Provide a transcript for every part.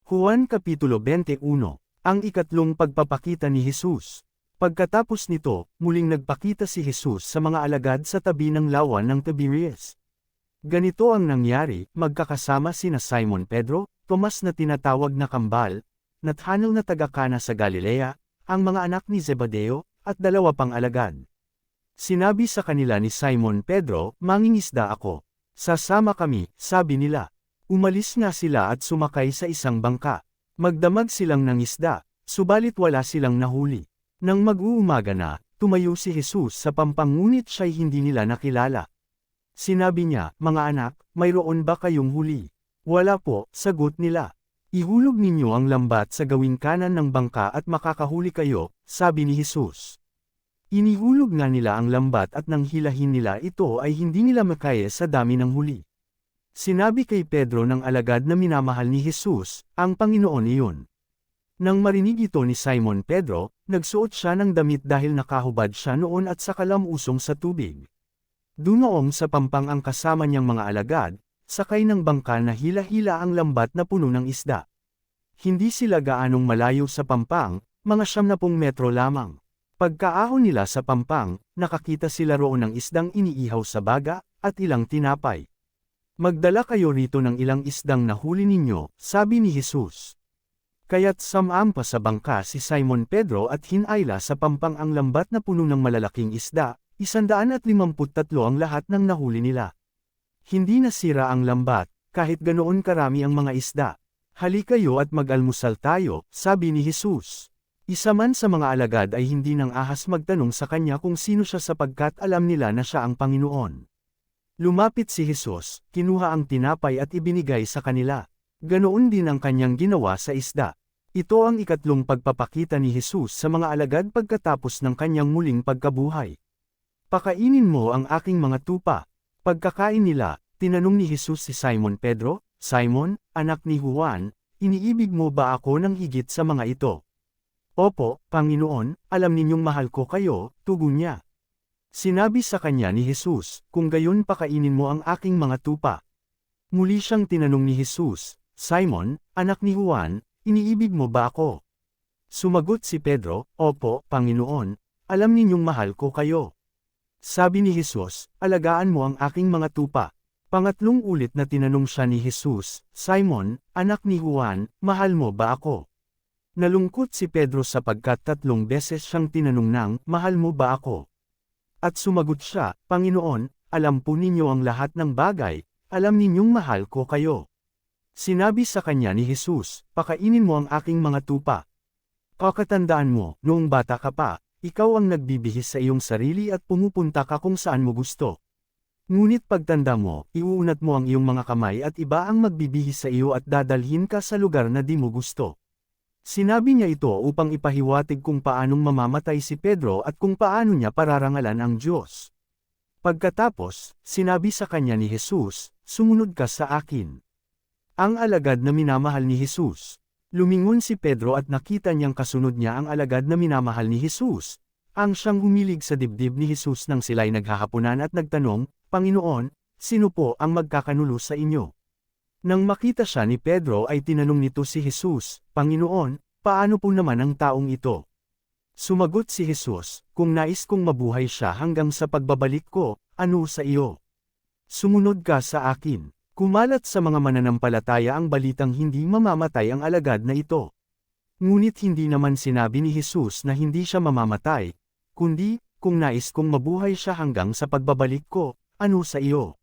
Juan Kapitulo 21, ang ikatlong pagpapakita ni Jesus. Pagkatapos nito, muling nagpakita si Jesus sa mga alagad sa tabi ng lawa ng Tiberias. Ganito ang nangyari, magkakasama sina Simon Pedro, Tomas na tinatawag na Kambal, Nathanael na taga-Kana sa Galilea, ang mga anak ni Zebedeo, at dalawa pang alagad. Sinabi sa kanila ni Simon Pedro, "Mangingisda ako. Sasama kami," sabi nila. Umalis nga sila at sumakay sa isang bangka. Magdamag silang ng isda, subalit wala silang nahuli. Nang mag-uumaga na, tumayo si Jesus sa pampang ngunit siya'y hindi nila nakilala. Sinabi niya, "Mga anak, mayroon ba kayong huli?" "Wala po," sagot nila. "Ihulog ninyo ang lambat sa gawing kanan ng bangka at makakahuli kayo," sabi ni Jesus. Inihulog nga nila ang lambat at nang hilahin nila ito ay hindi nila makaya sa dami ng huli. Sinabi kay Pedro ng alagad na minamahal ni Jesus, ang Panginoon iyon. Nang marinig ito ni Simon Pedro, nagsuot siya ng damit dahil nakahubad siya noon at sakalam-usong sa tubig. Dunoong sa pampang ang kasama niyang mga alagad, sakay ng bangka na hila-hila ang lambat na puno ng isda. Hindi sila gaanong malayo sa pampang, mga 70 metro lamang. Pagkaahon nila sa pampang, nakakita sila roon ng isdang iniihaw sa baga, at ilang tinapay. "Magdala kayo rito ng ilang isdang nahuli ninyo," sabi ni Jesus. Kaya't samampa sa bangka si Simon Pedro at hinayla sa pampang ang lambat na puno ng malalaking isda, 153 ang lahat ng nahuli nila. Hindi nasira ang lambat, kahit ganoon karami ang mga isda. "Halika kayo at mag-almusal tayo," sabi ni Jesus. Isa man sa mga alagad ay hindi nang ahas magtanong sa kanya kung sino siya sapagkat alam nila na siya ang Panginoon. Lumapit si Jesus, kinuha ang tinapay at ibinigay sa kanila. Ganoon din ang kanyang ginawa sa isda. Ito ang ikatlong pagpapakita ni Jesus sa mga alagad pagkatapos ng kanyang muling pagkabuhay. "Pakainin mo ang aking mga tupa." Pagkakain nila, tinanong ni Jesus si Simon Pedro, "Simon, anak ni Juan, iniibig mo ba ako ng higit sa mga ito?" "Opo, Panginoon, alam ninyong mahal ko kayo," tugon niya. Sinabi sa kanya ni Jesus, "Kung gayon pakainin mo ang aking mga tupa." Muli siyang tinanong ni Jesus, "Simon, anak ni Juan, iniibig mo ba ako?" Sumagot si Pedro, "Opo, Panginoon, alam ninyong mahal ko kayo." Sabi ni Jesus, "Alagaan mo ang aking mga tupa." Pangatlong ulit na tinanong siya ni Jesus, "Simon, anak ni Juan, mahal mo ba ako?" Nalungkot si Pedro sapagkat 3 beses siyang tinanong ng, "Mahal mo ba ako?" At sumagot siya, "Panginoon, alam po ninyo ang lahat ng bagay, alam ninyong mahal ko kayo." Sinabi sa kanya ni Jesus, "Pakainin mo ang aking mga tupa." Kakatandaan mo, noong bata ka pa, ikaw ang nagbibihis sa iyong sarili at pumupunta ka kung saan mo gusto. Ngunit pagtanda mo, iuunat mo ang iyong mga kamay at iba ang magbibihis sa iyo at dadalhin ka sa lugar na di mo gusto. Sinabi niya ito upang ipahiwatig kung paanong mamamatay si Pedro at kung paano niya pararangalan ang Diyos. Pagkatapos, sinabi sa kanya ni Jesus, "Sumunod ka sa akin." Ang alagad na minamahal ni Jesus. Lumingon si Pedro at nakita niyang kasunod niya ang alagad na minamahal ni Jesus. Ang siyang humilig sa dibdib ni Jesus nang sila'y naghahapunan at nagtanong, "Panginoon, sino po ang magkakanulo sa inyo?" Nang makita siya ni Pedro ay tinanong nito si Jesus, "Panginoon, paano po naman ang taong ito?" Sumagot si Jesus, "Kung nais kong mabuhay siya hanggang sa pagbabalik ko, ano sa iyo? Sumunod ka sa akin." Kumalat sa mga mananampalataya ang balitang hindi mamamatay ang alagad na ito. Ngunit hindi naman sinabi ni Jesus na hindi siya mamamatay, kundi, "Kung nais kong mabuhay siya hanggang sa pagbabalik ko, ano sa iyo?"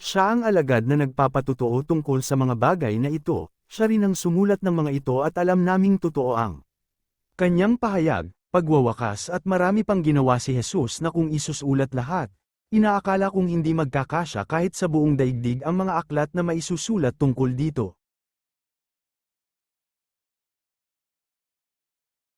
Siya ang alagad na nagpapatotoo tungkol sa mga bagay na ito, siya rin ang sumulat ng mga ito at alam naming totoo ang kanyang pahayag, pagwawakas at marami pang ginawa si Jesus na kung isusulat lahat. Inaakala kong hindi magkakasya kahit sa buong daigdig ang mga aklat na maisusulat tungkol dito.